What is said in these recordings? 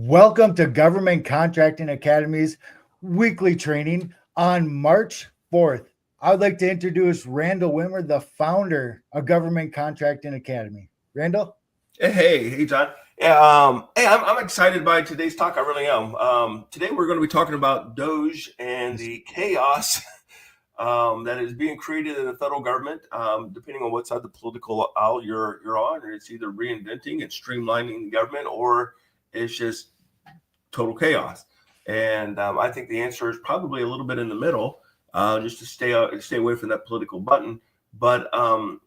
Welcome to Government Contracting Academy's weekly training on March 4th. I would like to introduce Randall Wimmer, the founder of Government Contracting Academy. Randall? Hey, John. Yeah, I'm excited by today's talk. I really am. Today we're going to be talking about DOGE and the chaos that is being created in the federal government. Depending on what side of the political aisle you're on, it's either reinventing and streamlining the government, or it's just total chaos. And I think the answer is probably a little bit in the middle, just to stay away from that political button. But I'm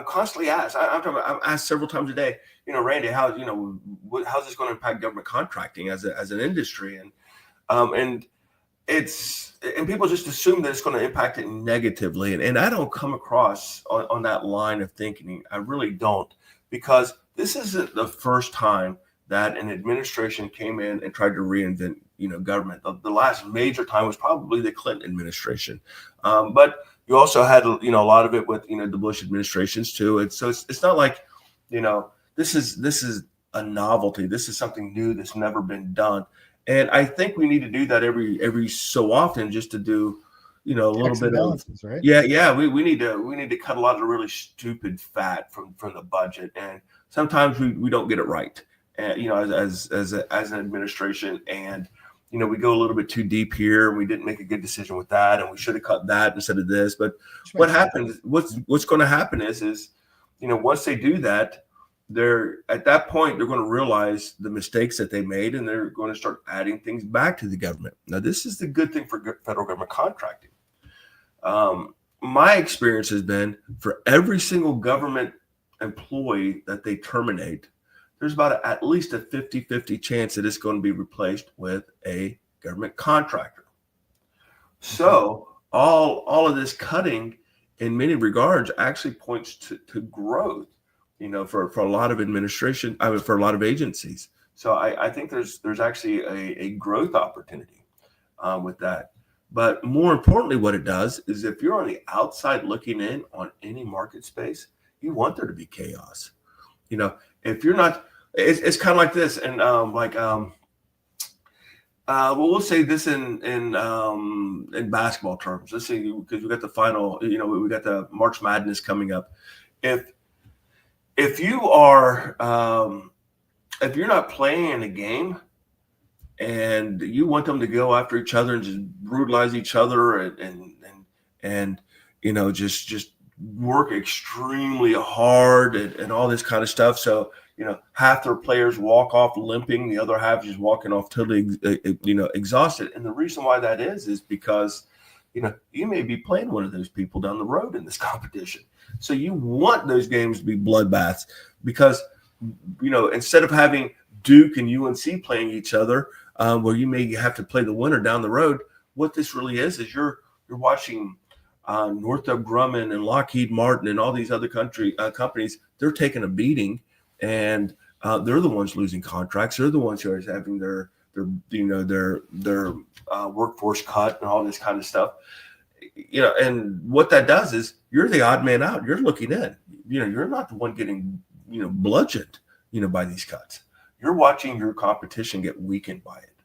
constantly asked. I'm asked several times a day. Randy, how's this going to impact government contracting as an industry? And people just assume that it's going to impact it negatively. And I don't come across on that line of thinking. I really don't, because this isn't the first time that an administration came in and tried to reinvent, government. The last major time was probably the Clinton administration. But you also had, a lot of it with, the Bush administrations too. It's not like, this is a novelty. This is something new that's never been done. And I think we need to do that every so often, just to do, a little bit of, right? Yeah. We need to cut a lot of the really stupid fat from the budget. And sometimes we don't get it right. And, as an administration, and, we go a little bit too deep here, and we didn't make a good decision with that, and we should have cut that instead of this. But what's going to happen is, once they do that, at that point, they're going to realize the mistakes that they made, and they're going to start adding things back to the government. Now, this is the good thing for federal government contracting. My experience has been, for every single government employee that they terminate, there's about at least a 50-50 chance that it's going to be replaced with a government contractor. So all of this cutting, in many regards, actually points to growth, for a lot of administration, for a lot of agencies. So I think there's actually a growth opportunity with that. But more importantly, what it does is, if you're on the outside looking in on any market space, you want there to be chaos. If you're not, it's kind of like this, and we'll say this in basketball terms. Let's say, because we got the final, we got the March Madness coming up. If you are, if you're not playing a game, and you want them to go after each other and just brutalize each other and just work extremely hard and all this kind of stuff. So, half their players walk off limping, the other half just walking off totally, exhausted. And the reason why that is because, you may be playing one of those people down the road in this competition. So you want those games to be bloodbaths, because, instead of having Duke and UNC playing each other, where you may have to play the winner down the road, what this really is you're watching Northrop Grumman and Lockheed Martin and all these other companies. They're taking a beating, and they're the ones losing contracts. They're the ones who are having their workforce cut and all this kind of stuff. And what that does is, you're the odd man out. You're looking in. You're not the one getting bludgeoned by these cuts. You're watching your competition get weakened by it.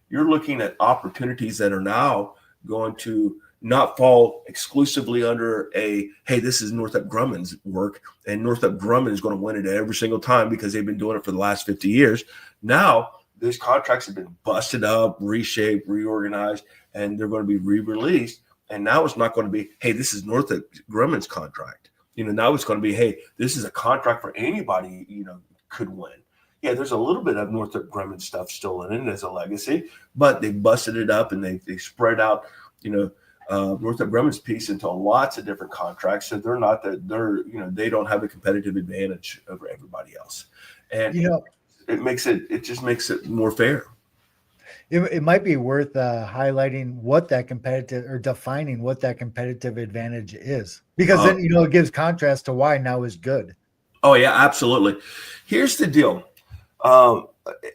You're looking at opportunities that are now going to not fall exclusively under hey, this is Northrop Grumman's work, and Northrop Grumman is going to win it every single time because they've been doing it for the last 50 years. Now, those contracts have been busted up, reshaped, reorganized, and they're going to be re-released. And now it's not going to be, hey, this is Northrop Grumman's contract. Now it's going to be, hey, this is a contract for anybody, could win. Yeah, there's a little bit of Northrop Grumman stuff still in it as a legacy, but they busted it up and they spread out, Northrop Grumman's piece into lots of different contracts. So they don't have a competitive advantage over everybody else. And it just makes it more fair. It might be worth highlighting what that competitive, or defining what that competitive advantage is, because then, it gives contrast to why now is good. Oh yeah, absolutely. Here's the deal.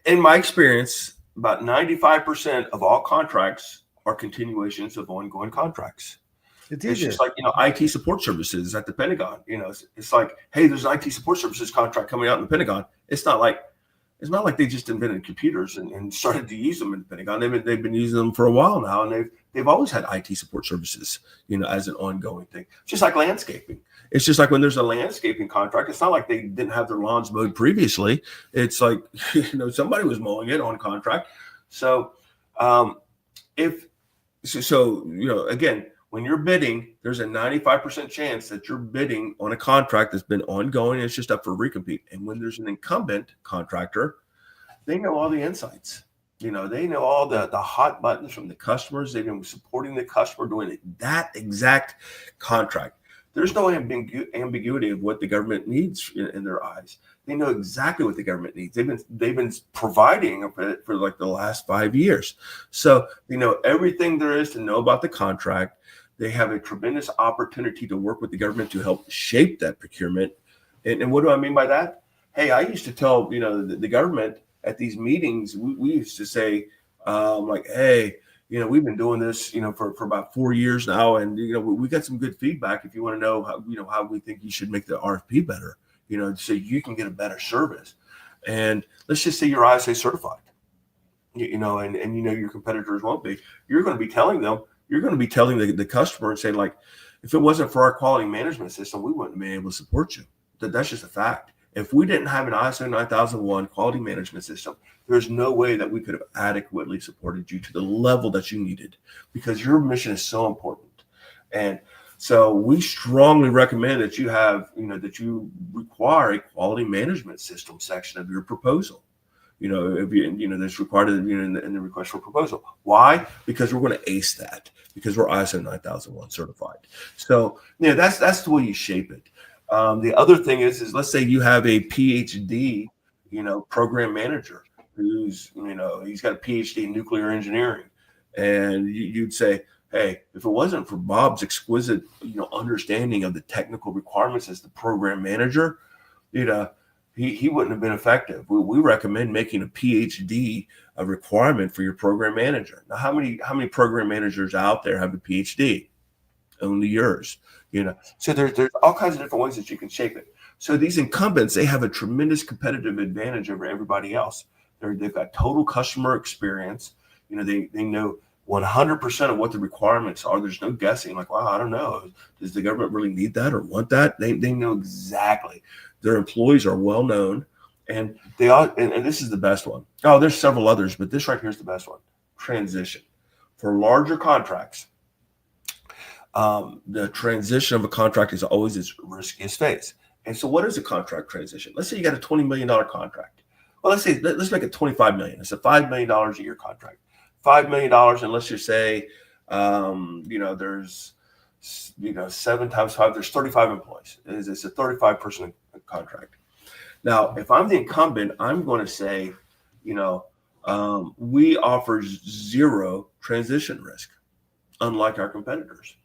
In my experience, about 95% of all contracts are continuations of ongoing contracts. It's just like, IT support services at the Pentagon. It's like, hey, there's an IT support services contract coming out in the Pentagon. It's not like, It's not like they just invented computers and started to use them in the Pentagon. They've been using them for a while now, and they've always had IT support services, as an ongoing thing. Just like landscaping. It's just like when there's a landscaping contract, it's not like they didn't have their lawns mowed previously. It's like, somebody was mowing it on contract. So again, when you're bidding, there's a 95% chance that you're bidding on a contract that's been ongoing. It's just up for recompete. And when there's an incumbent contractor, they know all the insights. They know all the hot buttons from the customers. They've been supporting the customer doing that exact contract. There's no ambiguity of what the government needs in their eyes. They know exactly what the government needs. They've been providing for like the last 5 years. So they know everything there is to know about the contract. They have a tremendous opportunity to work with the government to help shape that procurement. And what do I mean by that? Hey, I used to tell the government at these meetings, we used to say hey, we've been doing this, for about 4 years now, and we got some good feedback. If you want to know how we think you should make the RFP better, so you can get a better service. And let's just say you're ISA certified, and your competitors won't be. You're going to be telling them. You're going to be telling the customer and saying, like, if it wasn't for our quality management system, we wouldn't have been able to support you. That's just a fact. If we didn't have an ISO 9001 quality management system, there's no way that we could have adequately supported you to the level that you needed, because your mission is so important. And so we strongly recommend that you have, that you require a quality management system section of your proposal. If that's required in the request for proposal. Why? Because we're going to ace that, because we're ISO 9001 certified. So that's the way you shape it. The other thing is let's say you have a PhD, program manager who's, he's got a PhD in nuclear engineering, and you'd say, hey, if it wasn't for Bob's exquisite, understanding of the technical requirements as the program manager, he wouldn't have been effective. We recommend making a PhD a requirement for your program manager. Now, how many program managers out there have a PhD? Only yours. So there's all kinds of different ways that you can shape it. So these incumbents, they have a tremendous competitive advantage over everybody else. They've got total customer experience. They know 100% of what the requirements are. There's no guessing. Like, wow, I don't know. Does the government really need that or want that? They know exactly. Their employees are well known, and they are. And this is the best one. Oh, there's several others, but this right here is the best one. Transition for larger contracts. The transition of a contract is always its riskiest phase. And so what is a contract transition? Let's say you got a $20 million contract. Well, let's make it $25 million. It's a $5 million a year contract. $5 million, and let's just say, there's, 7 times 5, there's 35 employees. It's a 35 person contract. Now, if I'm the incumbent, I'm going to say, we offer zero transition risk, unlike our competitors.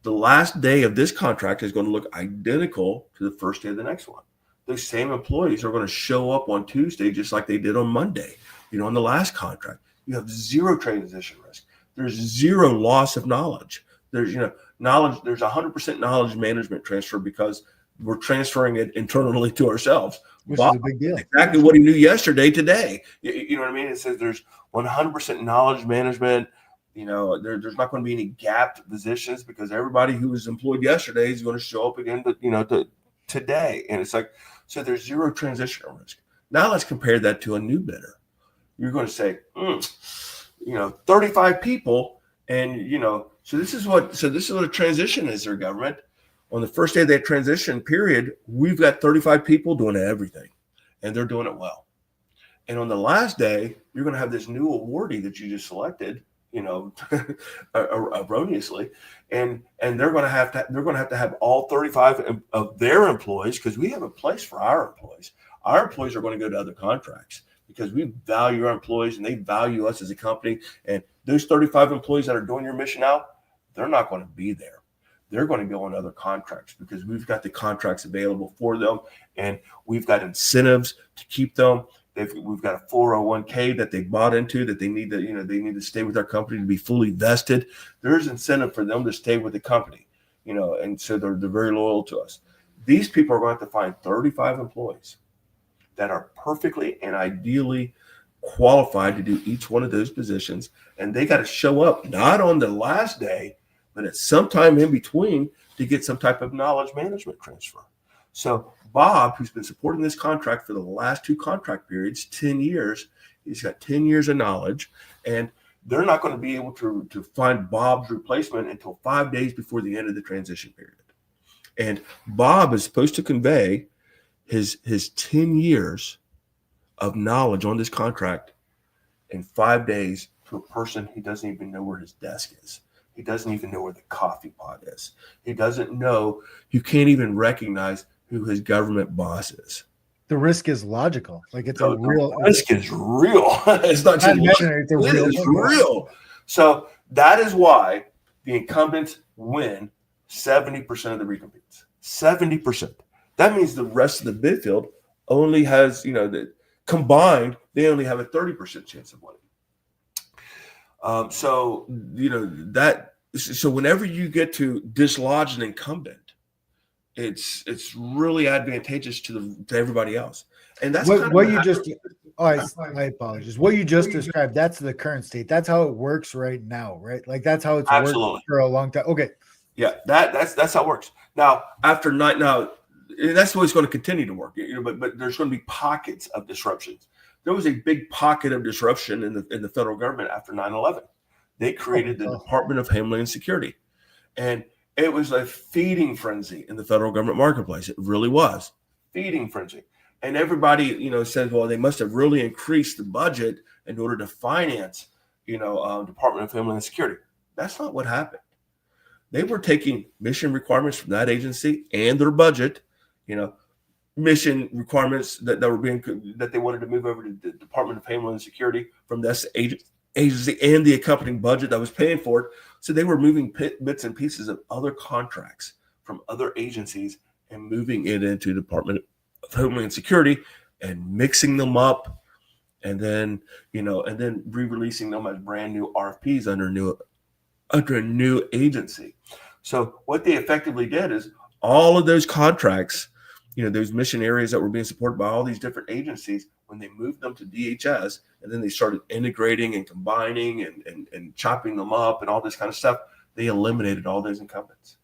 The last day of this contract is going to look identical to the first day of the next one. Those same employees are going to show up on Tuesday just like they did on Monday, on the last contract. You have zero transition risk. There's zero loss of knowledge. There's, knowledge. There's 100% knowledge management transfer, because we're transferring it internally to ourselves. Which is a big deal. Exactly what he knew yesterday, today. You know what I mean? It says there's 100% knowledge management. There's not going to be any gapped positions, because everybody who was employed yesterday is going to show up again, today. And it's like, so there's zero transition risk. Now let's compare that to a new bidder. You're going to say, 35 people. And, so this is what a transition is, their government. On the first day of that transition period, we've got 35 people doing everything, and they're doing it well. And on the last day, you're going to have this new awardee that you just selected, erroneously, and they're going to have to have all 35 of their employees, because we have a place for our employees. Our employees are going to go to other contracts, because we value our employees and they value us as a company. And those 35 employees that are doing your mission out, they're not going to be there. They're going to go on other contracts, because we've got the contracts available for them, and we've got incentives to keep them. We've got a 401k that they bought into, that they need to stay with our company to be fully vested. There's incentive for them to stay with the company, and so they're very loyal to us. These people are going to have to find 35 employees that are perfectly and ideally qualified to do each one of those positions. And they got to show up not on the last day, but at some time in between to get some type of knowledge management transfer. So Bob, who's been supporting this contract for the last 2 contract periods, 10 years, he's got 10 years of knowledge, and they're not going to be able to find Bob's replacement until 5 days before the end of the transition period. And Bob is supposed to convey his 10 years of knowledge on this contract in 5 days to a person who doesn't even know where his desk is. He doesn't even know where the coffee pot is. He doesn't know, you can't even recognize who his government boss is. The risk is logical. Like it's So a real risk is real. It's not just imaginary, it's a it real is thing. real. So that is why the incumbents win 70% of the recompetes. 70%. That means the rest of the bid field only has, combined, they only have a 30% chance of winning. So whenever you get to dislodge an incumbent, it's really advantageous to everybody else. And that's what you just. Oh, I apologize. What you just described, that's the current state. That's how it works right now, right? Like that's how it's worked for a long time. Okay. Yeah, that's how it works. Now, after night, that's what it's going to continue to work. But there's going to be pockets of disruptions. There was a big pocket of disruption in the federal government after 9/11. They created the Department of Homeland Security, and it was a feeding frenzy in the federal government marketplace. It really was feeding frenzy. And everybody, says, well, they must have really increased the budget in order to finance, Department of Homeland Security. That's not what happened. They were taking mission requirements from that agency and their budget, mission requirements that they wanted to move over to the Department of Homeland Security from this agency and the accompanying budget that was paying for it. So they were moving bits and pieces of other contracts from other agencies and moving it into the Department of Homeland Security and mixing them up, and then re-releasing them as brand new RFPs under a new agency. So what they effectively did is all of those contracts, those mission areas that were being supported by all these different agencies, when they moved them to DHS, and then they started integrating and combining and chopping them up and all this kind of stuff, they eliminated all those incumbents.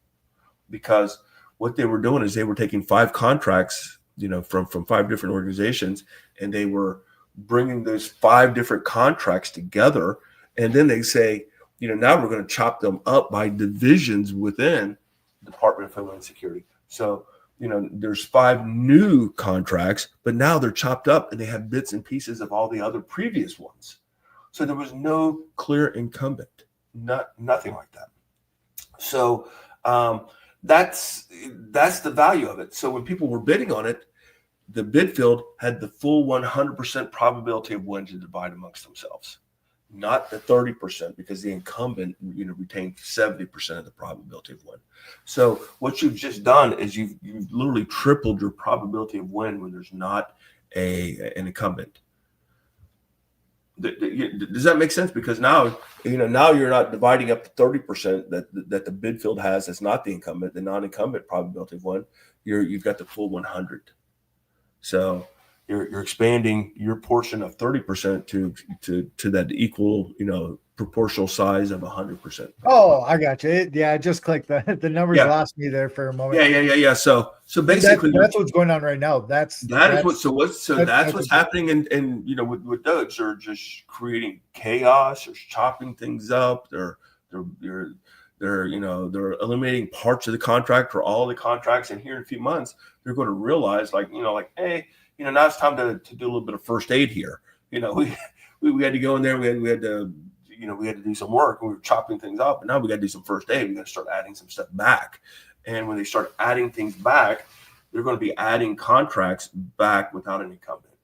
Because what they were doing is they were taking 5 contracts, from 5 different organizations, and they were bringing those 5 different contracts together. And then they say, now we're going to chop them up by divisions within the Department of Homeland Security. So, there's 5 new contracts, but now they're chopped up and they have bits and pieces of all the other previous ones. So there was no clear incumbent, nothing like that. So that's the value of it. So when people were bidding on it, the bid field had the full 100% probability of win to divide amongst themselves, not the 30%, because the incumbent, retained 70% of the probability of win. So what you've just done is you've literally tripled your probability of win when there's not an incumbent. Does that make sense? Because now you're not dividing up the 30% that the bid field has. That's not the incumbent, the non-incumbent probability of win. You've got the full 100. So you're expanding your portion of 30% to that equal, proportional size of 100%. Oh, I got you. I just clicked the numbers. Lost me there for a moment. Yeah. So basically that's what's going on right now. That's what's happening. And with Doge, they're just creating chaos. They're chopping things up. They're eliminating parts of the contract or all the contracts. And here in a few months, they're going to realize hey, now it's time to do a little bit of first aid here. We had to go in there. We had to do some work, and we were chopping things up. And now we got to do some first aid. We got to start adding some stuff back. And when they start adding things back, they're going to be adding contracts back without an incumbent.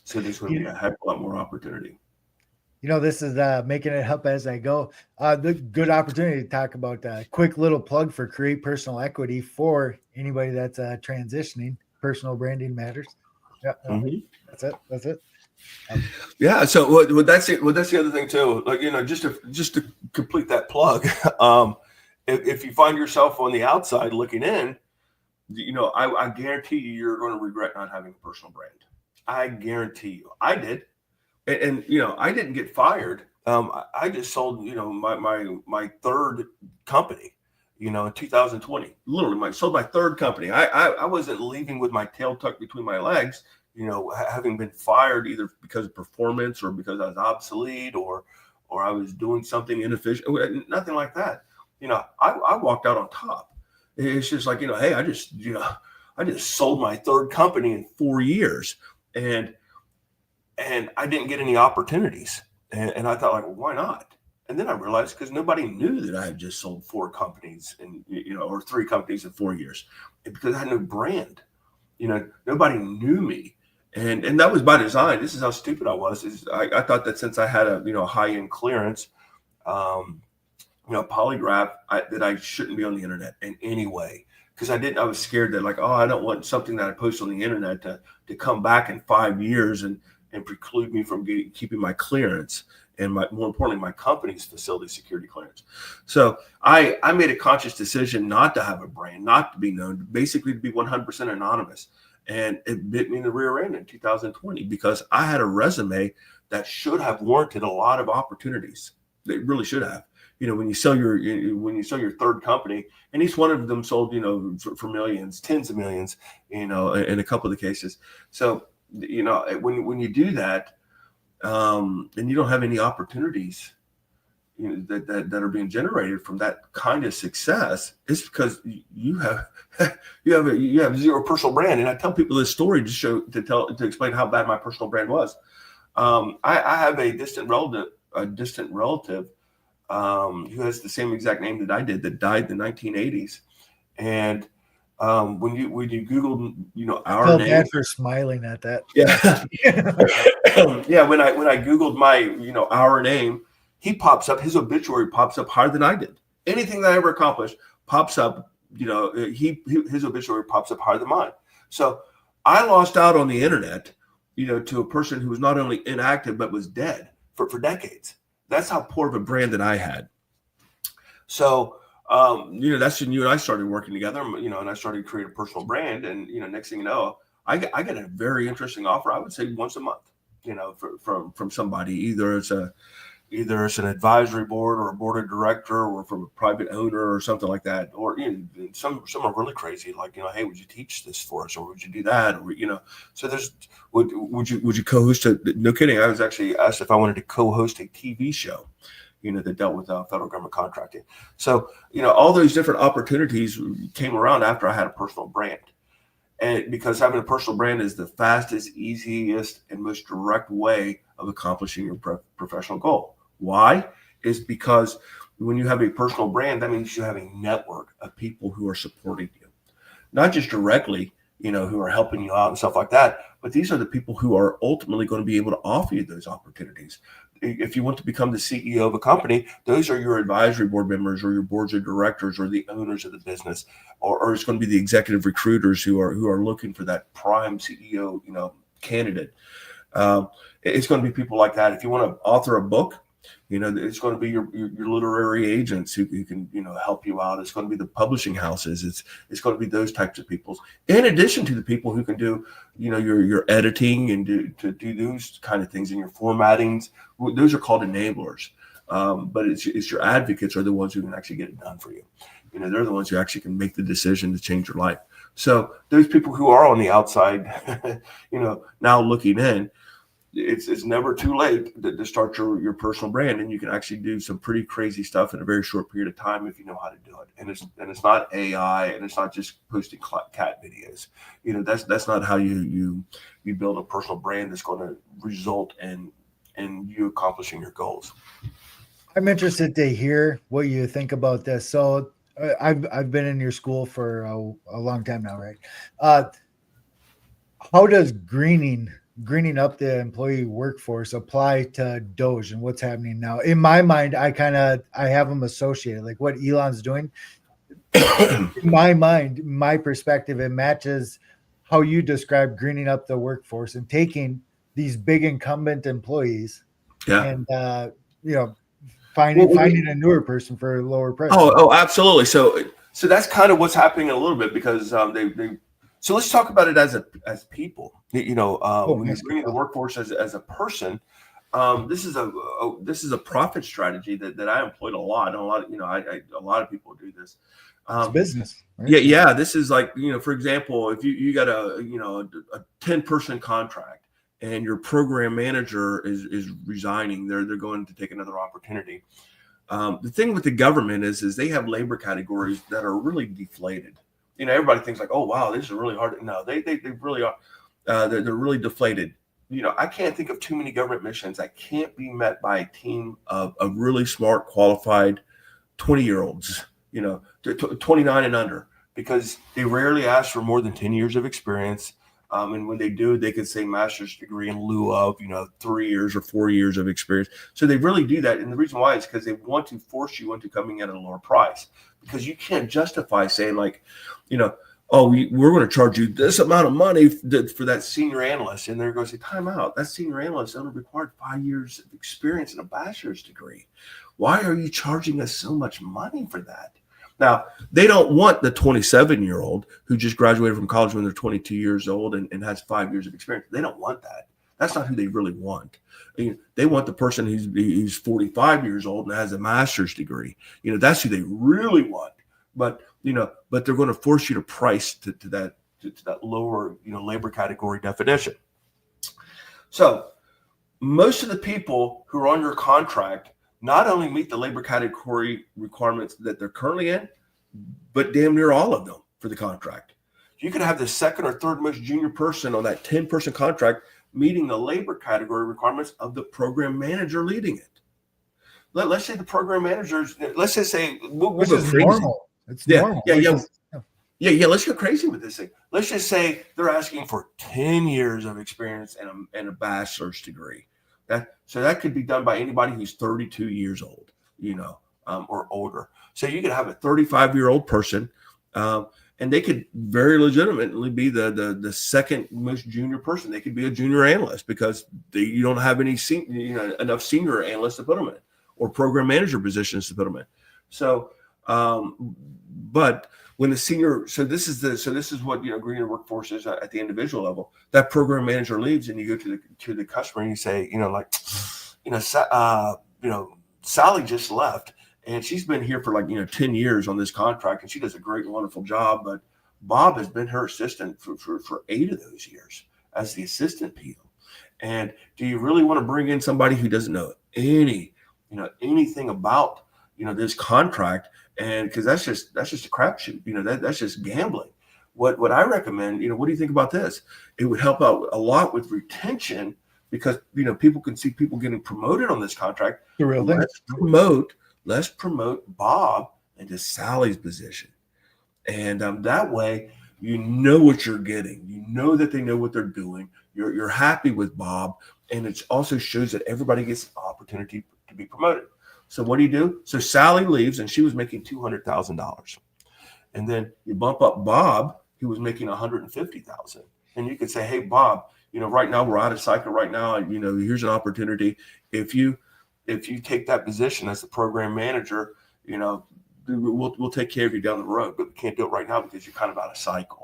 So there's going to be a heck of a lot more opportunity. This is making it up as I go. The good opportunity to talk about a quick little plug for Create Personal Equity for anybody that's transitioning. Personal branding matters. Yeah, That's it. Yeah. So that's it. Well, that's the other thing too. Just to complete that plug. If you find yourself on the outside looking in, I guarantee you're going to regret not having a personal brand. I guarantee you. I did. And I didn't get fired. I just sold, my third company, in 2020. Literally, sold my third company. I wasn't leaving with my tail tucked between my legs, having been fired either because of performance or because I was obsolete or I was doing something inefficient. Nothing like that. I walked out on top. It's just like, hey, I just sold my third company in 4 years, and I didn't get any opportunities. And I thought, like, well, why not? And then I realized because nobody knew that I had just sold 4 companies or 3 companies in 4 years, because I had no brand. Nobody knew me. And that was by design. This is how stupid I was. I thought that since I had a high-end clearance, polygraph, that I shouldn't be on the internet in any way. Because I was scared that, like, I don't want something that I post on the internet to come back in 5 years and preclude me from keeping my clearance and more importantly, my company's facility security clearance. So I made a conscious decision not to have a brand, not to be known, basically to be 100% anonymous. And it bit me in the rear end in 2020 because I had a resume that should have warranted a lot of opportunities. They really should have. When you sell your third company, and each one of them sold, for millions, tens of millions, in a couple of the cases. So, when you do that, and you don't have any opportunities, that are being generated from that kind of success, it's because you have zero personal brand. And I tell people this story to explain how bad my personal brand was. I have a distant relative. Who has the same exact name that I did, that died in the 1980s. And when you Googled, our felt name, bad for smiling at that. Yeah. Yeah. When I Googled my, our name, he pops up, his obituary pops up higher than I did. Anything that I ever accomplished pops up, his obituary pops up higher than mine. So I lost out on the internet, to a person who was not only inactive, but was dead for decades. That's how poor of a brand that I had. So, that's when you and I started working together, and I started to create a personal brand. And, next thing you know, I get a very interesting offer. I would say once a month, from somebody, either it's an advisory board or a board of director or from a private owner or something like that. Or, some are really crazy, like, hey, would you teach this for us? Or would you do that? Or, so would you co-host no kidding. I was actually asked if I wanted to co-host a TV show, that dealt with federal government contracting. So, all those different opportunities came around after I had a personal brand. And because having a personal brand is the fastest, easiest, and most direct way of accomplishing your professional goal. Why? Is because when you have a personal brand, that means you have a network of people who are supporting you, not just directly, who are helping you out and stuff like that, but these are the people who are ultimately going to be able to offer you those opportunities. If you want to become the CEO of a company, those are your advisory board members or your boards of directors or the owners of the business, or it's going to be the executive recruiters who are looking for that prime CEO, candidate. It's going to be people like that. If you want to author a book, it's going to be your literary agents who can, help you out. It's going to be the publishing houses. It's going to be those types of people. In addition to the people who can do, your editing and do those kind of things and your formattings. Those are called enablers. But it's your advocates are the ones who can actually get it done for you. They're the ones who actually can make the decision to change your life. So those people who are on the outside, now looking in, it's never too late to start your personal brand, and you can actually do some pretty crazy stuff in a very short period of time if you know how to do it. And it's not AI, and it's not just posting cat videos. That's not how you build a personal brand that's going to result in you accomplishing your goals. I'm interested to hear what you think about this. So I've been in your school for a long time now, right? How does greening up the employee workforce apply to Doge and what's happening now? In my mind, I have them associated, like what Elon's doing. In my mind, my perspective, it matches how you describe greening up the workforce and taking these big incumbent employees and finding a newer person for a lower price. Oh, absolutely. So So that's kind of what's happening a little bit because they so let's talk about it as people. When you bring in the workforce as a person, this is a profit strategy that I employed a lot, and a lot of a lot of people do this. It's business. Right? Yeah. This is like for example, if you got a 10-person contract and your program manager is resigning, they're going to take another opportunity. The thing with the government is they have labor categories that are really deflated. Everybody thinks like, oh wow, this is really hard. No, they really are. They're really deflated. I can't think of too many government missions that can't be met by a team of really smart, qualified 20-year-olds, 29 and under, because they rarely ask for more than 10 years of experience. And when they do, they could say master's degree in lieu of, 3 years or 4 years of experience. So they really do that. And the reason why is because they want to force you into coming in at a lower price, because you can't justify saying like, oh, we're going to charge you this amount of money for that senior analyst. And they're going to say, time out. That senior analyst only required 5 years of experience and a bachelor's degree. Why are you charging us so much money for that? Now, they don't want the 27-year-old who just graduated from college when they're 22 years old and has 5 years of experience. They don't want that. That's not who they really want. They want the person who's 45 years old and has a master's degree. That's who they really want. But they're going to force you to price to that lower labor category definition. So most of the people who are on your contract not only meet the labor category requirements that they're currently in, but damn near all of them for the contract. You could have the second or third most junior person on that 10-person contract meeting the labor category requirements of the program manager leading it. Let's say the program managers, let's just say, we'll go crazy. Normal. It's normal. Yeah. Let's go crazy with this thing. Let's just say they're asking for 10 years of experience and a bachelor's degree. So that could be done by anybody who's 32 years old, or older. So you could have a 35-year-old person, and they could very legitimately be the second most junior person. They could be a junior analyst because you don't have any enough senior analysts to put them in, or program manager positions to put them in. So, but when the senior, so this is what Greener Workforce is at the individual level. That program manager leaves, and you go to the customer and you say, Sally just left, and she's been here for 10 years on this contract, and she does a great, wonderful job. But Bob has been her assistant for 8 of those years as the assistant PO. And do you really want to bring in somebody who doesn't know anything about this contract? And because that's just a crapshoot, that's just gambling. What I recommend, what do you think about this? It would help out a lot with retention, because people can see people getting promoted on this contract. The real thing. Let's promote Bob into Sally's position, and that way you know what you're getting. You know that they know what they're doing. You're happy with Bob, and it also shows that everybody gets the opportunity to be promoted. So what do? So Sally leaves, and she was making $200,000, and then you bump up Bob, who was making $150,000, and you could say, "Hey, Bob, right now we're out of cycle. Right now, here's an opportunity. If you take that position as the program manager, we'll take care of you down the road, but we can't do it right now because you're kind of out of cycle.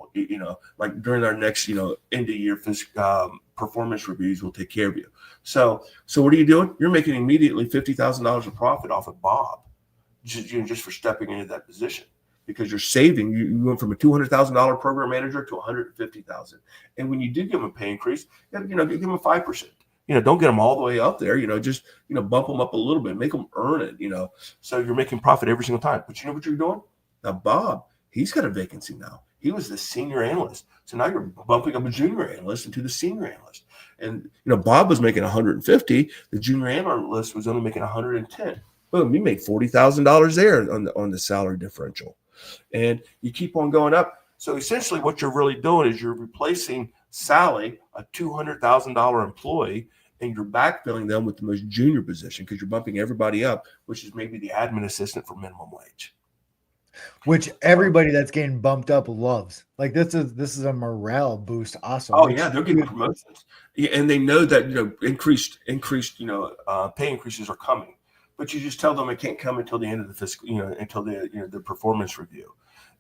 Like during our next, end of year performance reviews, we'll take care of you." So what are you doing? You're making immediately $50,000 of profit off of Bob, just for stepping into that position, because you're saving. You went from a $200,000 program manager to $150,000. And when you do give them a pay increase, give them 5%. Don't get them all the way up there. Just bump them up a little bit, make them earn it. So you're making profit every single time. But you know what you're doing now? Bob, he's got a vacancy now. He was the senior analyst, so now you're bumping up a junior analyst into the senior analyst. And Bob was making 150. The junior analyst was only making 110. Boom, you make $40,000 there on the salary differential, and you keep on going up. So essentially, what you're really doing is you're replacing Sally, a $200,000 employee, and you're backfilling them with the most junior position, because you're bumping everybody up, which is maybe the admin assistant for minimum wage. Which everybody that's getting bumped up loves. Like this is a morale boost. Also, oh yeah, they're getting promotions, and they know that increased pay increases are coming, but you just tell them it can't come until the end of the fiscal, until the performance review.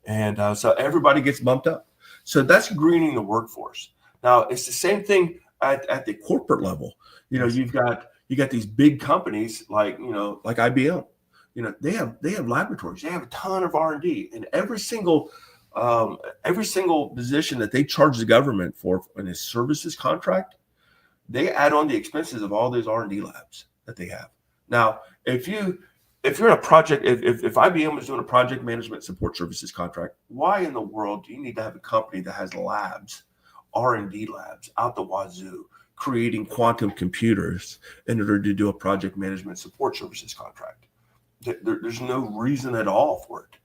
And so everybody gets bumped up. So that's greening the workforce. Now it's the same thing at the corporate level. You've got these big companies like IBM. They have laboratories. They have a ton of R&D, and every single position that they charge the government for in a services contract, they add on the expenses of all those R&D labs that they have. Now, if you're in a project, if IBM is doing a project management support services contract, why in the world do you need to have a company that has labs, R&D labs out the wazoo, creating quantum computers in order to do a project management support services contract? There's no reason at all for it.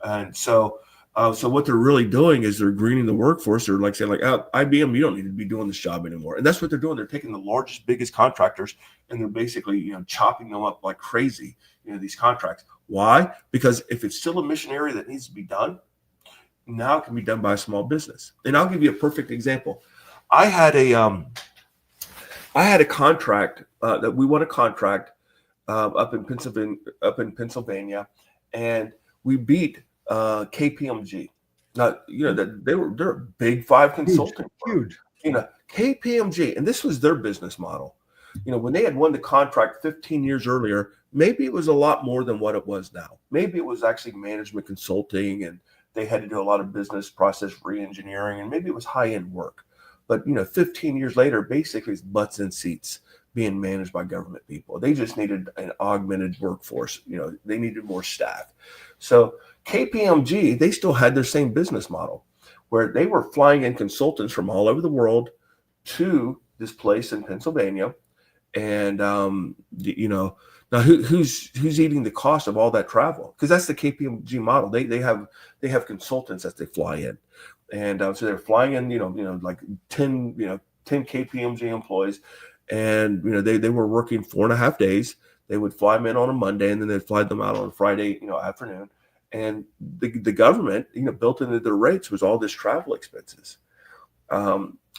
And so what they're really doing is they're greening the workforce. They're like saying, IBM, you don't need to be doing this job anymore. And that's what they're doing. They're taking the largest, biggest contractors, and they're basically, chopping them up like crazy, these contracts. Why? Because if it's still a mission area that needs to be done, now it can be done by a small business. And I'll give you a perfect example. I had a contract that we won a contract up in Pennsylvania, and we beat KPMG. Now, that they're a big five consulting firm. Huge. KPMG, and this was their business model. When they had won the contract 15 years earlier, maybe it was a lot more than what it was now. Maybe it was actually management consulting, and they had to do a lot of business process re-engineering, and maybe it was high-end work. But 15 years later, basically it's butts in seats being managed by government people. They just needed an augmented workforce. They needed more staff. So KPMG, they still had their same business model where they were flying in consultants from all over the world to this place in Pennsylvania. And, now who's eating the cost of all that travel? Because that's the KPMG model. They have consultants that they fly in. And so they're flying in, like 10 KPMG employees. And, they were working 4.5 days. They would fly them in on a Monday, and then they'd fly them out on a Friday, afternoon. And the government, built into their rates was all this travel expenses.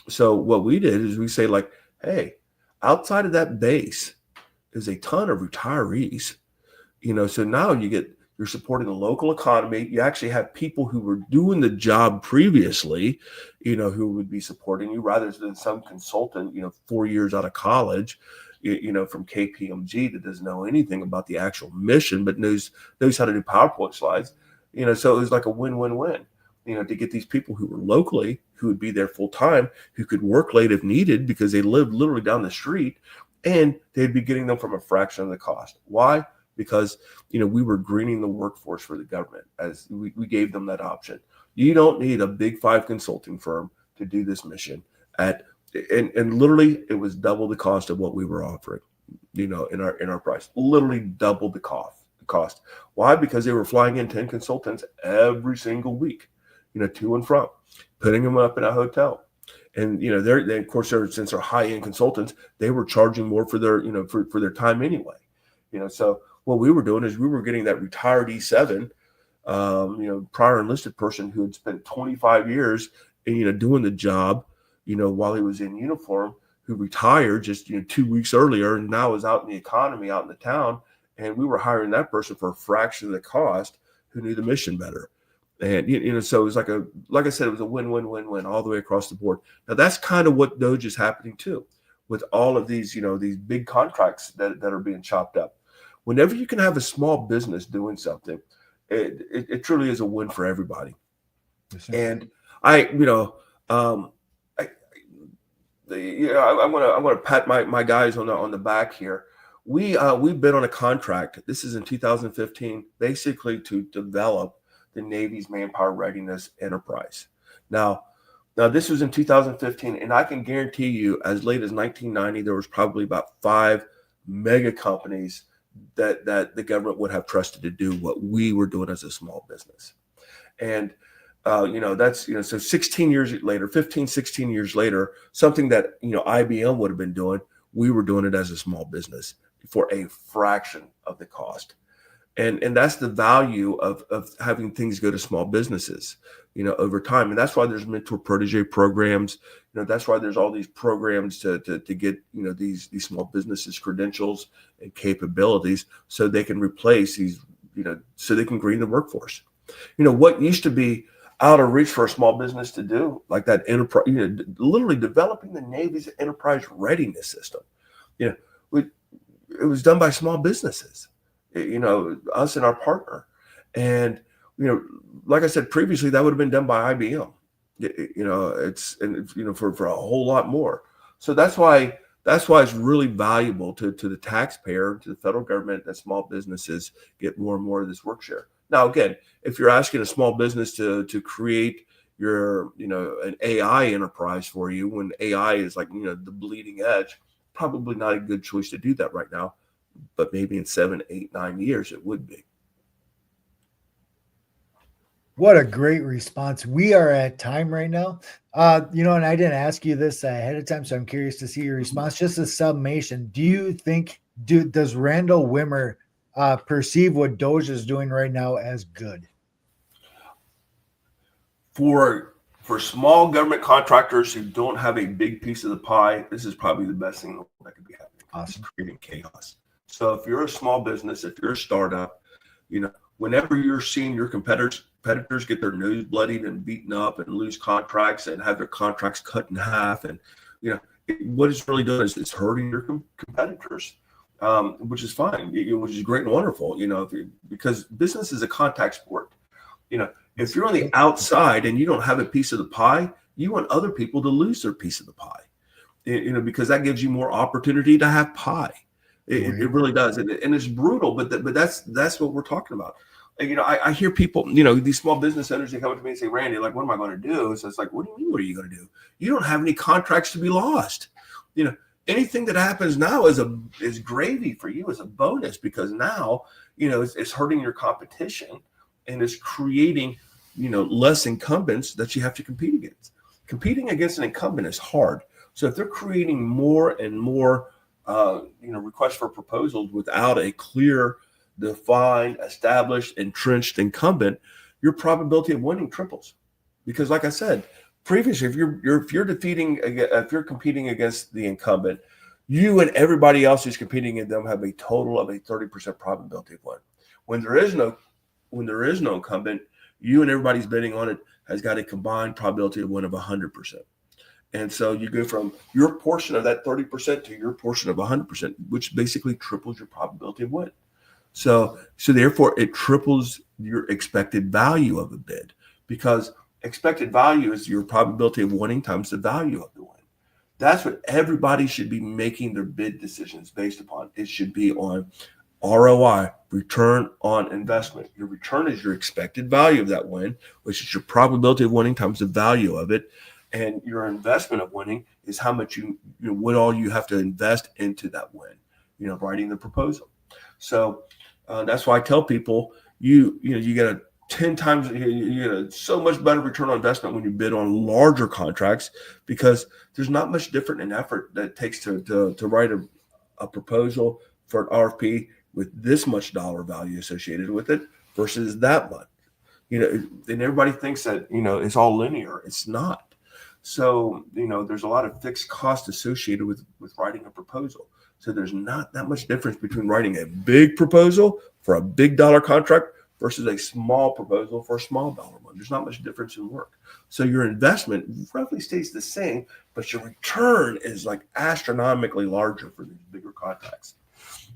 So what we did is we say hey, outside of that base is a ton of retirees, so now you're supporting the local economy. You actually have people who were doing the job previously, who would be supporting you rather than some consultant, 4 years out of college, from KPMG that doesn't know anything about the actual mission, but knows how to do PowerPoint slides. So it was like a win-win-win, to get these people who were locally, who would be there full time, who could work late if needed because they lived literally down the street, and they'd be getting them from a fraction of the cost. Why? Because, we were greening the workforce for the government as we gave them that option. You don't need a big five consulting firm to do this mission and literally it was double the cost of what we were offering, in our price, literally double the cost. Why? Because they were flying in 10 consultants every single week, to and from, putting them up in a hotel. And, they of course, since they're high-end consultants, they were charging more for their, for their time anyway. So what we were doing is we were getting that retired E7, prior enlisted person who had spent 25 years, doing the job, while he was in uniform, who retired just 2 weeks earlier and now is out in the economy, out in the town, and we were hiring that person for a fraction of the cost, who knew the mission better. And so it was like I said, it was a win-win-win-win all the way across the board. Now that's kind of what DOGE is happening too, with all of these these big contracts that are being chopped up. Whenever you can have a small business doing something, it truly is a win for everybody. Yes, and I'm going to pat my guys on the back here. We've been on a contract. This is in 2015, basically to develop the Navy's Manpower Readiness Enterprise. Now this was in 2015, and I can guarantee you, as late as 1990, there was probably about 5 mega companies that the government would have trusted to do what we were doing as a small business. And that's so 16 years later, 15, 16 years later, something that IBM would have been doing, we were doing it as a small business for a fraction of the cost. And that's the value of having things go to small businesses, over time. And that's why there's mentor protege programs. That's why there's all these programs to get, these small businesses credentials and capabilities so they can replace these, so they can green the workforce. What used to be out of reach for a small business to do, like that enterprise, literally developing the Navy's enterprise readiness system. You know, it was done by small businesses, us and our partner. And, like I said previously, that would have been done by IBM, for a whole lot more. So that's why it's really valuable to the taxpayer, to the federal government, that small businesses get more and more of this work share. Now, again, if you're asking a small business to create an AI enterprise for you, when AI is like, the bleeding edge, probably not a good choice to do that right now, but maybe in 7, 8, 9 years, it would be. What a great response. We are at time right now. And I didn't ask you this ahead of time, so I'm curious to see your response. Just a summation. Do you think, does Randall Wimmer perceive what DOGE is doing right now as good? For small government contractors who don't have a big piece of the pie, this is probably the best thing that could be happening. Awesome. It's creating chaos. So if you're a small business, if you're a startup, whenever you're seeing your competitors get their nose bloodied and beaten up and lose contracts and have their contracts cut in half, and what it's really doing is it's hurting your competitors, which is fine, which is great and wonderful, because business is a contact sport. If you're on the outside and you don't have a piece of the pie, you want other people to lose their piece of the pie, because that gives you more opportunity to have pie. It really does, and it's brutal, but that's what we're talking about. I hear people, these small business owners, they come up to me and say, Randy, like, what am I going to do? So it's like, what do you mean, what are you going to do? You don't have any contracts to be lost. Anything that happens now is gravy for you, as a bonus, because now, it's hurting your competition and it's creating, less incumbents that you have to compete against. Competing against an incumbent is hard. So if they're creating more and more, requests for proposals without a clear, defined, established, entrenched incumbent, your probability of winning triples. Because, like I said previously, if you're competing against the incumbent, you and everybody else who's competing in them have a total of a 30% probability of win. When there is no incumbent, you and everybody's bidding on it has got a combined probability of win of 100%. And so you go from your portion of that 30% to your portion of 100%, which basically triples your probability of win. So therefore, it triples your expected value of a bid, because expected value is your probability of winning times the value of the win. That's what everybody should be making their bid decisions based upon. It should be on ROI, return on investment. Your return is your expected value of that win, which is your probability of winning times the value of it. And your investment of winning is how much what all you have to invest into that win, writing the proposal. So that's why I tell people, you get a 10 times, you get a so much better return on investment when you bid on larger contracts, because there's not much different in effort that it takes to write a proposal for an RFP with this much dollar value associated with it versus that much. And everybody thinks that, it's all linear. It's not. So, there's a lot of fixed cost associated with writing a proposal. So there's not that much difference between writing a big proposal for a big dollar contract versus a small proposal for a small dollar one. There's not much difference in work. So your investment roughly stays the same, but your return is like astronomically larger for these bigger contracts.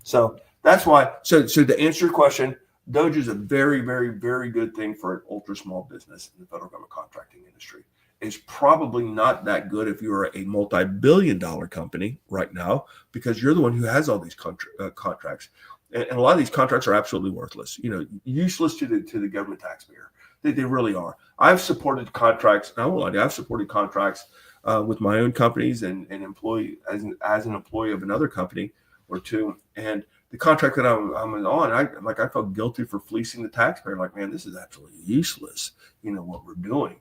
So that's why. So to answer your question, DOGE is a very, very, very good thing for an ultra small business in the federal government contracting industry. It's probably not that good if you are a multi-billion-dollar company right now, because you're the one who has all these contracts, and a lot of these contracts are absolutely worthless. Useless to the government taxpayer. They really are. I've supported contracts. I won't lie to you, I've supported contracts with my own companies and employee as an employee of another company or two, and the contract that I'm on, I felt guilty for fleecing the taxpayer. Like, man, this is absolutely useless. What we're doing.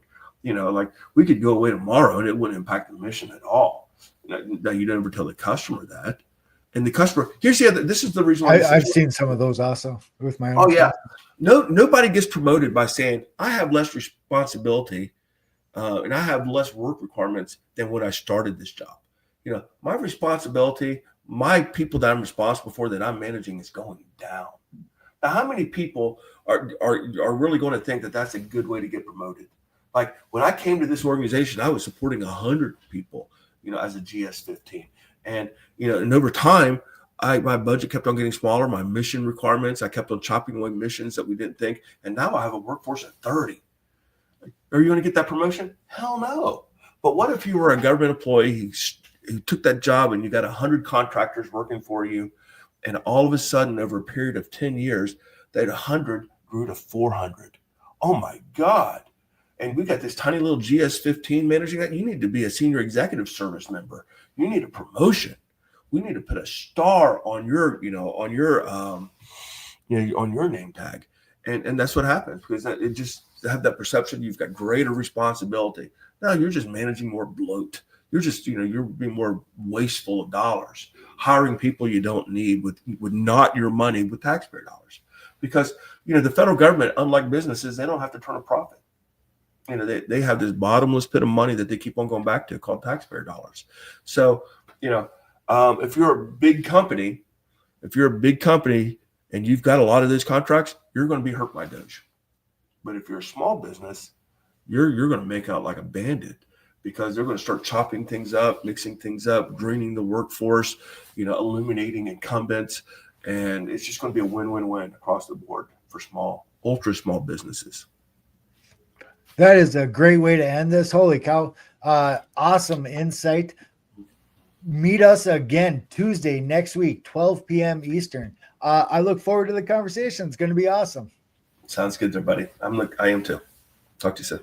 We could go away tomorrow and it wouldn't impact the mission at all. Now, you never tell the customer that. And the customer, this is the reason why I've seen some of those also with my own. Oh, yeah. Nobody gets promoted by saying, I have less responsibility and I have less work requirements than when I started this job. My responsibility, my people that I'm responsible for, that I'm managing, is going down. Now, how many people are really going to think that that's a good way to get promoted? Like when I came to this organization, I was supporting 100 people, as a GS-15, and and over time, my budget kept on getting smaller. My mission requirements, I kept on chopping away missions that we didn't think, and now I have a workforce of 30. Are you going to get that promotion? Hell no. But what if you were a government employee who took that job and you got 100 contractors working for you, and all of a sudden, over a period of 10 years, that 100 grew to 400? Oh my God. And we got this tiny little GS-15 managing that. You need to be a senior executive service member. You need a promotion. We need to put a star on your name tag. And that's what happens, because it just have that perception you've got greater responsibility. No, you're just managing more bloat. You're just, you're being more wasteful of dollars, hiring people you don't need with not your money, with taxpayer dollars. Because, the federal government, unlike businesses, they don't have to turn a profit. They have this bottomless pit of money that they keep on going back to called taxpayer dollars. So, if you're a big company, and you've got a lot of these contracts, you're going to be hurt by DOGE. But if you're a small business, you're going to make out like a bandit, because they're going to start chopping things up, mixing things up, greening the workforce, eliminating incumbents. And it's just going to be a win-win-win across the board for ultra small businesses. That is a great way to end this. Holy cow. Awesome insight. Meet us again Tuesday next week, 12 p.m. Eastern. I look forward to the conversation. It's going to be awesome. Sounds good there, buddy. I am too. Talk to you soon.